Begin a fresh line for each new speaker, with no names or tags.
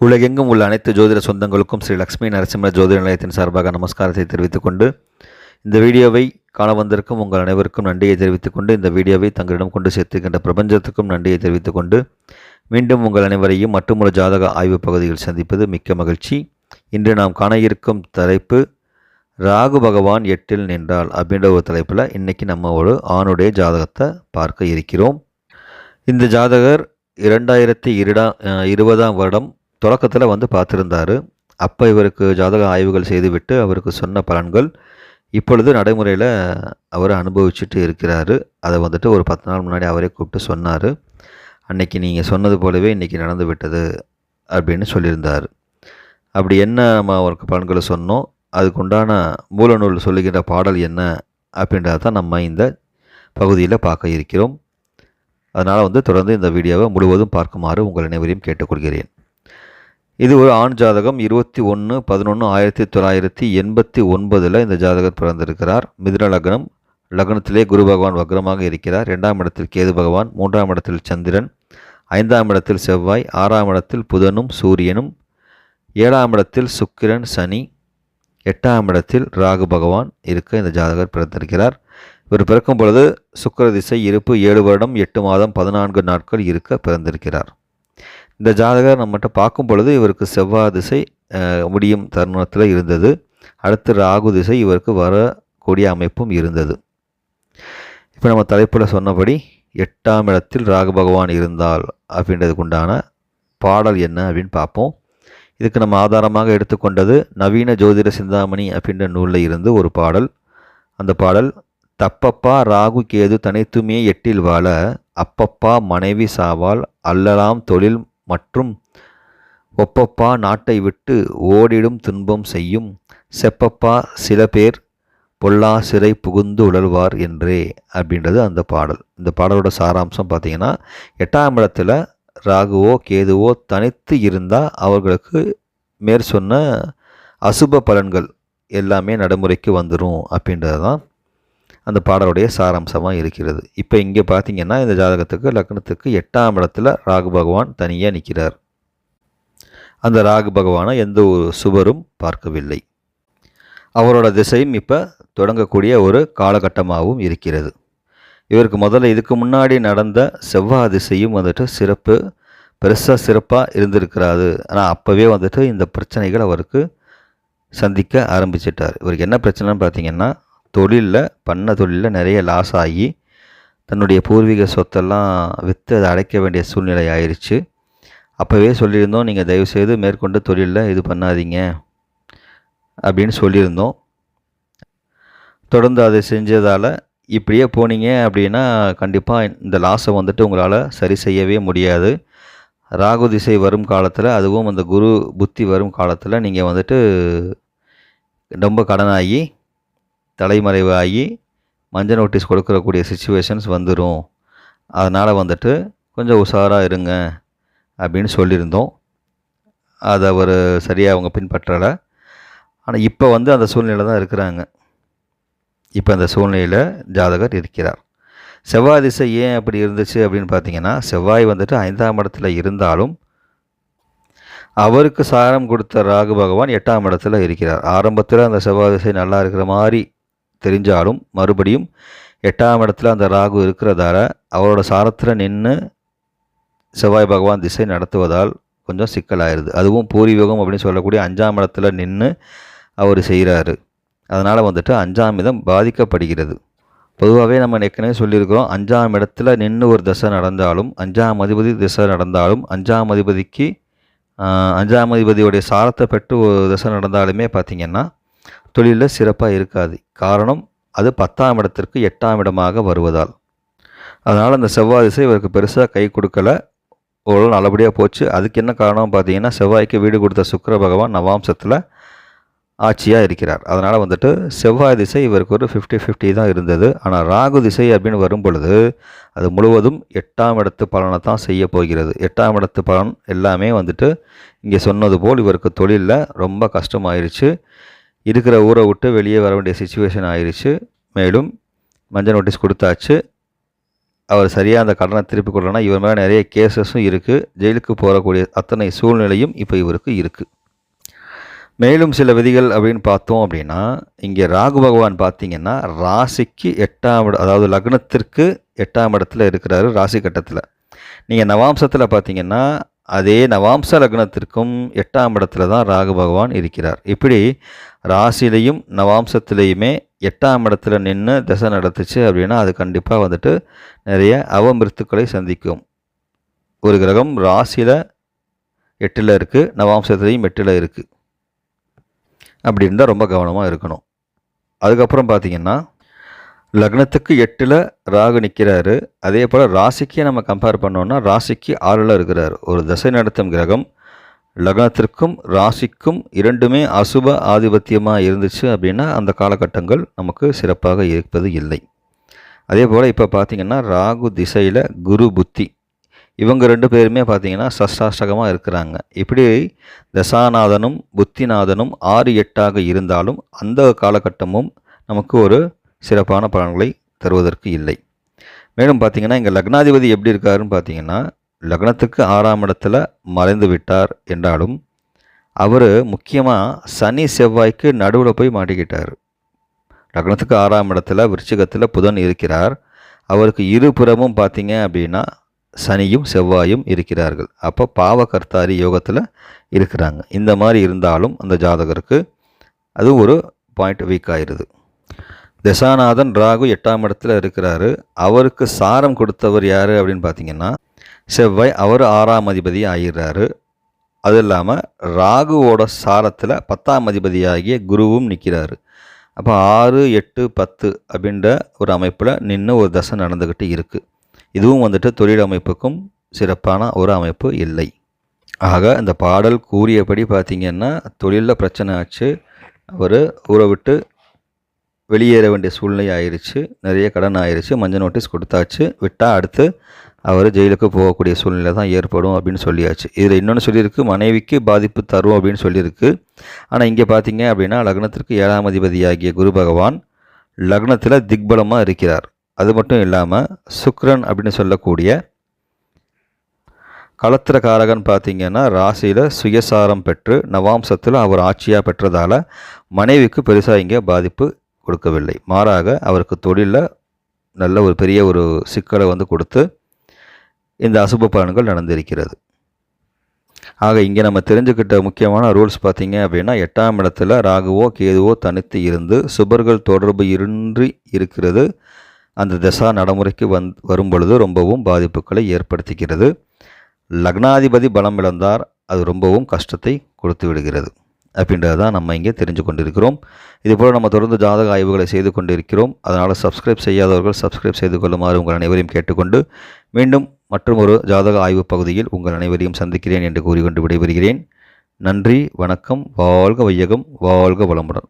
உலகெங்கும் உள்ள அனைத்து ஜோதிட சொந்தங்களுக்கும் ஸ்ரீ லக்ஷ்மி நரசிம்ம ஜோதிட நிலையத்தின் சார்பாக நமஸ்காரத்தை தெரிவித்துக் கொண்டு இந்த வீடியோவை காண வந்திருக்கும் உங்கள் அனைவருக்கும் நன்றியை தெரிவித்துக் கொண்டு இந்த வீடியோவை தங்களிடம் கொண்டு சேர்த்துக்கின்ற பிரபஞ்சத்துக்கும் நன்றியை தெரிவித்துக் கொண்டு மீண்டும் உங்கள் அனைவரையும் மற்றொரு ஜாதக ஆய்வு பகுதியில் சந்திப்பது மிக்க மகிழ்ச்சி. இன்று நாம் காண இருக்கும் தலைப்பு ராகு பகவான் 8ல் நின்றால் அப்படின்ற ஒரு தலைப்பில் இன்றைக்கி நம்ம ஒரு ஆணுடைய ஜாதகத்தை பார்க்க இருக்கிறோம். இந்த ஜாதகர் 2020 வருடம் தொடக்கத்தில் பார்த்துருந்தார். அப்போ இவருக்கு ஜாதக ஆய்வுகள் செய்துவிட்டு அவருக்கு சொன்ன பலன்கள் இப்பொழுது நடைமுறையில் அவர் அனுபவிச்சுட்டு இருக்கிறாரு. அதை ஒரு 10 நாள் முன்னாடி அவரே கூப்பிட்டு சொன்னார். அன்னைக்கு நீங்கள் சொன்னது போலவே இன்றைக்கி நடந்து விட்டது அப்படின்னு சொல்லியிருந்தார். அப்படி என்ன நம்ம அவருக்கு பலன்களை சொன்னோம், அதுக்குண்டான மூலநூல் சொல்லுகின்ற பாடல் என்ன அப்படின்றத தான் நம்ம இந்த பகுதியில் பார்க்க இருக்கிறோம். அதனால் தொடர்ந்து இந்த வீடியோவை முழுவதும் பார்க்குமாறு உங்கள் அனைவரையும் கேட்டுக்கொள்கிறேன். இது ஒரு ஆண் ஜாதகம். 21/11/1989 இந்த ஜாதகர் பிறந்திருக்கிறார். மிதுன லக்னம். லக்னத்திலே குரு பகவான் வக்ரமாக இருக்கிறார். 2ஆம் இடத்தில் கேது பகவான், 3ஆம் இடத்தில் சந்திரன், 5ஆம் இடத்தில் செவ்வாய், 6ஆம் இடத்தில் புதனும் சூரியனும், 7ஆம் இடத்தில் சுக்கிரன் சனி, 8ஆம் இடத்தில் ராகு பகவான் இருக்க இந்த ஜாதகர் பிறந்திருக்கிறார். இவர் பிறக்கும் பொழுது சுக்கிர திசை இருப்பு 7 வருடம் 8 மாதம் 14 நாட்கள் இருக்க பிறந்திருக்கிறார். இந்த ஜாதகர் நம்மகிட்ட பார்க்கும் பொழுது இவருக்கு செவ்வாய் திசை முடியும் தருணத்தில் இருந்தது. அடுத்து ராகு திசை இவருக்கு வரக்கூடிய அமைப்பும் இருந்தது. இப்போ நம்ம தலைப்பில் சொன்னபடி 8ஆம் இடத்தில் ராகு பகவான் இருந்தால் அப்படின்றதுக்கு உண்டான பாடல் என்ன அப்படின்னு பார்ப்போம். இதுக்கு நம்ம ஆதாரமாக எடுத்துக்கொண்டது நவீன ஜோதிட சிந்தாமணி அப்படின்ற நூலில் இருந்து ஒரு பாடல். அந்த பாடல், தப்பப்பா ராகு கேது தனித்துமே 8ல் வாழ, அப்பப்பா மனைவி சாவால் அல்லலாம் தொழில் மற்றும் ஒப்பப்பா நாட்டை விட்டு ஓடிடும் துன்பம் செய்யும், செப்பப்பா சில பேர் பொல்லா சிறை புகுந்து உழல்வார் என்றே அப்படின்றது அந்த பாடல். இந்த பாடலோட சாராம்சம் பார்த்திங்கன்னா, 8ஆம் இடத்துல ராகுவோ கேதுவோ தனித்து இருந்தால் அவர்களுக்கு மேற்சொன்ன அசுப பலன்கள் எல்லாமே நடைமுறைக்கு வந்துடும் அப்படின்றது தான் அந்த பாடலுடைய சாராம்சமாக இருக்கிறது. இப்போ இங்கே பார்த்திங்கன்னா இந்த ஜாதகத்துக்கு லக்னத்துக்கு 8ஆம் இடத்துல ராகு பகவான் தனியாக நிற்கிறார். அந்த ராகு பகவானை எந்த ஒரு சுபரும் பார்க்கவில்லை. அவரோட திசையும் இப்போ தொடங்கக்கூடிய ஒரு காலகட்டமாகவும் இருக்கிறது. இவருக்கு முதல்ல இதுக்கு முன்னாடி நடந்த செவ்வாய் திசையும் சிறப்பாக இருந்திருக்கிறாரு. ஆனால் அப்போவே இந்த பிரச்சனைகள் அவருக்கு சந்திக்க ஆரம்பிச்சிட்டார். இவருக்கு என்ன பிரச்சனைன்னு பார்த்திங்கன்னா, தொழிலில் நிறைய லாஸ் ஆகி தன்னுடைய பூர்வீக சொத்தெல்லாம் விற்று அதை அடைக்க வேண்டிய சூழ்நிலை ஆயிடுச்சு. அப்போவே சொல்லியிருந்தோம், நீங்கள் தயவுசெய்து மேற்கொண்டு தொழிலில் இது பண்ணாதீங்க அப்படின்னு சொல்லியிருந்தோம். தொடர்ந்து அதை செஞ்சதால் இப்படியே போனீங்க அப்படின்னா கண்டிப்பாக இந்த லாஸை உங்களால் சரி செய்யவே முடியாது. ராகு திசை வரும் காலத்தில், அதுவும் அந்த குரு புத்தி வரும் காலத்தில் நீங்கள் ரொம்ப கடனாகி தலைமறைவு ஆகி மஞ்சள் நோட்டீஸ் கொடுக்கக்கூடிய சிச்சுவேஷன்ஸ் வந்துடும். அதனால் கொஞ்சம் உஷாராக இருங்க அப்படின்னு சொல்லியிருந்தோம். அதை அவர் சரியாக அவங்க பின்பற்றலை. ஆனால் இப்போ அந்த சூழ்நிலை தான் இருக்கிறாங்க. இப்போ அந்த சூழ்நிலையில் ஜாதகர் இருக்கிறார். செவ்வாய் திசை ஏன் அப்படி இருந்துச்சு அப்படின்னு பார்த்தீங்கன்னா, செவ்வாய் 5ஆம் இடத்துல இருந்தாலும் அவருக்கு சாரம் கொடுத்த ராகு பகவான் 8ஆம் இடத்துல இருக்கிறார். ஆரம்பத்தில் அந்த செவ்வாய் திசை நல்லா இருக்கிற மாதிரி தெரிஞ்சாலும் மறுபடியும் 8ஆம் இடத்துல அந்த ராகு இருக்கிறதால அவரோட சாரத்தில் நின்று செவ்வாய் பகவான் திசை நடத்துவதால் கொஞ்சம் சிக்கலாயிருது. அதுவும் பூர்வீகம் அப்படின்னு சொல்லக்கூடிய 5ஆம் இடத்துல நின்று அவர் செய்கிறாரு. அதனால் 5ஆம் இடம் பாதிக்கப்படுகிறது. பொதுவாகவே நம்ம ஏற்கனவே சொல்லியிருக்கிறோம், 5ஆம் இடத்துல நின்று ஒரு திசை நடந்தாலும், 5ஆம் அதிபதி திசை நடந்தாலும், 5ஆம் அதிபதியோடைய சாரத்தை பெற்று ஒரு திசை நடந்தாலுமே பார்த்திங்கன்னா தொழிலில் சிறப்பாக இருக்காது. காரணம், அது 10ஆம் இடத்திற்கு 8ஆம் இடமாக வருவதால். அதனால் அந்த செவ்வாய் திசை இவருக்கு பெருசாக கை கொடுக்கலை. ஓரளவு நல்லபடியாக போச்சு. அதுக்கு என்ன காரணம் பார்த்திங்கன்னா, செவ்வாய்க்கு வீடு கொடுத்த சுக்கிர பகவான் நவாம்சத்தில் ஆட்சியாக இருக்கிறார். அதனால் செவ்வாய் திசை இவருக்கு ஒரு 50-50 தான் இருந்தது. ஆனால் ராகு திசை அப்படின்னு வரும் பொழுது அது முழுவதும் 8ஆம் இடத்து பலனை தான் செய்ய போகிறது. 8ஆம் இடத்து பலன் எல்லாமே இங்கே சொன்னது போல் இவருக்கு தொழிலில் ரொம்ப கஷ்டமாயிருச்சு. இருக்கிற ஊரை விட்டு வெளியே வர வேண்டிய சிச்சுவேஷன் ஆயிடுச்சு. மேலும் மஞ்சள் நோட்டீஸ் கொடுத்தாச்சு. அவர் சரியாக அந்த கடனை திருப்பி கொடுக்கலன்னா இவர் மேலே நிறைய கேசஸும் இருக்குது, ஜெயிலுக்கு போகக்கூடிய அத்தனை சூழ்நிலையும் இப்போ இவருக்கு இருக்குது. மேலும் சில விதிகள் அப்படின்னு பார்த்தோம் அப்படின்னா, இங்கே ராகு பகவான் பார்த்தீங்கன்னா ராசிக்கு 8ஆம் இடம், அதாவது லக்னத்திற்கு 8ஆம் இடத்துல இருக்கிறாரு ராசி கட்டத்தில். நீங்கள் நவாம்சத்தில் பார்த்தீங்கன்னா அதே நவாம்ச லக்னத்திற்கும் 8ஆம் இடத்துல தான் ராகு பகவான் இருக்கிறார். இப்படி ராசிலையும் நவாம்சத்திலையுமே 8ஆம் இடத்துல நின்று திசை நடத்துச்சு அப்படின்னா அது கண்டிப்பாக வந்துட்டு நிறைய அவமிருத்துக்களை சந்திக்கும். ஒரு கிரகம் ராசியில் 8ல் இருக்குது, நவாம்சத்துலேயும் 8ல் இருக்குது. அப்படி இருந்தால் ரொம்ப கவனமாக இருக்கணும். அதுக்கப்புறம் பார்த்தீங்கன்னா லக்னத்துக்கு 8ல் ராகு நிற்கிறாரு. அதே போல் ராசிக்கே நம்ம கம்பேர் பண்ணோன்னா ராசிக்கு 6ல் இருக்கிறார். ஒரு தசை நடத்தும் கிரகம் லக்னத்திற்கும் ராசிக்கும் இரண்டுமே அசுப ஆதிபத்தியமாக இருந்துச்சு அப்படின்னா அந்த காலகட்டங்கள் நமக்கு சிறப்பாக இருப்பது இல்லை. அதே போல் இப்போ பார்த்திங்கன்னா ராகு திசையில் குரு புத்தி, இவங்க 2 பேருமே பார்த்திங்கன்னா சஷ்டாஷ்டகமாக இருக்கிறாங்க. இப்படி தசாநாதனும் புத்திநாதனும் 6, 8ஆக இருந்தாலும் அந்த காலகட்டமும் நமக்கு ஒரு சிறப்பான பலன்களை தருவதற்கு இல்லை. மேலும் பார்த்திங்கன்னா இங்கே லக்னாதிபதி எப்படி இருக்காருன்னு பார்த்திங்கன்னா லக்னத்துக்கு 6ஆம் இடத்துல மறைந்து விட்டார் என்றாலும் அவர் முக்கியமாக சனி செவ்வாய்க்கு நடுவில் போய் மாட்டிக்கிட்டார். லக்னத்துக்கு 6ஆம் இடத்துல விருச்சிகத்தில் புதன் இருக்கிறார். அவருக்கு இருபுறமும் பார்த்திங்க அப்படின்னா சனியும் செவ்வாயும் இருக்கிறார்கள். அப்போ பாவகர்த்தாரி யோகத்தில் இருக்கிறாங்க. இந்த மாதிரி இருந்தாலும் அந்த ஜாதகருக்கு அது ஒரு பாயிண்ட் வீக் ஆயிடுது. தசாநாதன் ராகு 8ஆம் இடத்துல இருக்கிறாரு. அவருக்கு சாரம் கொடுத்தவர் யார் அப்படின்னு பார்த்தீங்கன்னா செவ்வாய். அவர் 6ஆம் அதிபதி ஆகிடுறாரு. அது இல்லாமல் ராகுவோட சாரத்தில் 10ஆம் அதிபதியாகிய குருவும் நிற்கிறாரு. அப்போ 6, 8, 10 அப்படின்ற ஒரு அமைப்பில் நின்று ஒரு தசை நடந்துக்கிட்டு இருக்குது. இதுவும் வந்துட்டு தொழில் அமைப்புக்கும் சிறப்பான ஒரு அமைப்பு இல்லை. ஆக இந்த பாடல் கூறியபடி பார்த்திங்கன்னா தொழிலில் பிரச்சனை ஆச்சு, அவர் ஊரை விட்டு வெளியேற வேண்டிய சூழ்நிலை ஆயிடுச்சு, நிறைய கடன் ஆயிடுச்சு, மஞ்சள் நோட்டீஸ் கொடுத்தாச்சு, விட்டால் அடுத்து அவர் ஜெயிலுக்கு போகக்கூடிய சூழ்நிலை தான் ஏற்படும் அப்படின்னு சொல்லியாச்சு. இதில் இன்னொன்று சொல்லியிருக்கு, மனைவிக்கு பாதிப்பு தரும் அப்படின்னு சொல்லியிருக்கு. ஆனால் இங்கே பார்த்தீங்க அப்படின்னா லக்னத்திற்கு 7ஆம் அதிபதியாகிய குரு பகவான் லக்னத்தில் திக்பலமாக இருக்கிறார். அது மட்டும் இல்லாமல் சுக்கிரன் அப்படின்னு சொல்லக்கூடிய களத்திரகாரகன் பார்த்திங்கன்னா ராசியில் சுயசாரம் பெற்று நவாம்சத்தில் அவர் ஆட்சியாக பெற்றதால் மனைவிக்கு பெருசாக இங்கே பாதிப்பு கொடுக்கவில்லை. மாறாக அவருக்கு தொழிலில் நல்ல ஒரு பெரிய ஒரு சிக்கலை கொடுத்து இந்த அசுப பலன்கள் நடந்திருக்கிறது. ஆக இங்கே நம்ம தெரிஞ்சுக்கிட்ட முக்கியமான ரூல்ஸ் பார்த்திங்க அப்படின்னா 8ஆம் இடத்துல ராகுவோ கேதுவோ தனித்து இருந்து சுபர்கள் தொடர்பு இன்றி இருக்கிறது அந்த தசா நடைமுறைக்கு வரும் பொழுது ரொம்பவும் பாதிப்புகளை ஏற்படுத்துகிறது. லக்னாதிபதி பலம் இழந்தார், அது ரொம்பவும் கஷ்டத்தை கொடுத்து விடுகிறது அப்படின்றது தான் நம்ம இங்கே தெரிஞ்சு கொண்டிருக்கிறோம். இதுபோல் நம்ம தொடர்ந்து ஜாதக ஆய்வுகளை செய்து கொண்டிருக்கிறோம். அதனால் சப்ஸ்கிரைப் செய்யாதவர்கள் சப்ஸ்கிரைப் செய்து கொள்ளுமாறு உங்கள் அனைவரையும் கேட்டுக்கொண்டு மீண்டும் மற்றும் ஒரு ஜாதக ஆய்வு பகுதியில் உங்கள் அனைவரையும் சந்திக்கிறேன் என்று கூறிக்கொண்டு விடைபெறுகிறேன். நன்றி, வணக்கம், வாழ்க வையகம், வாழ்க வளமுடன்.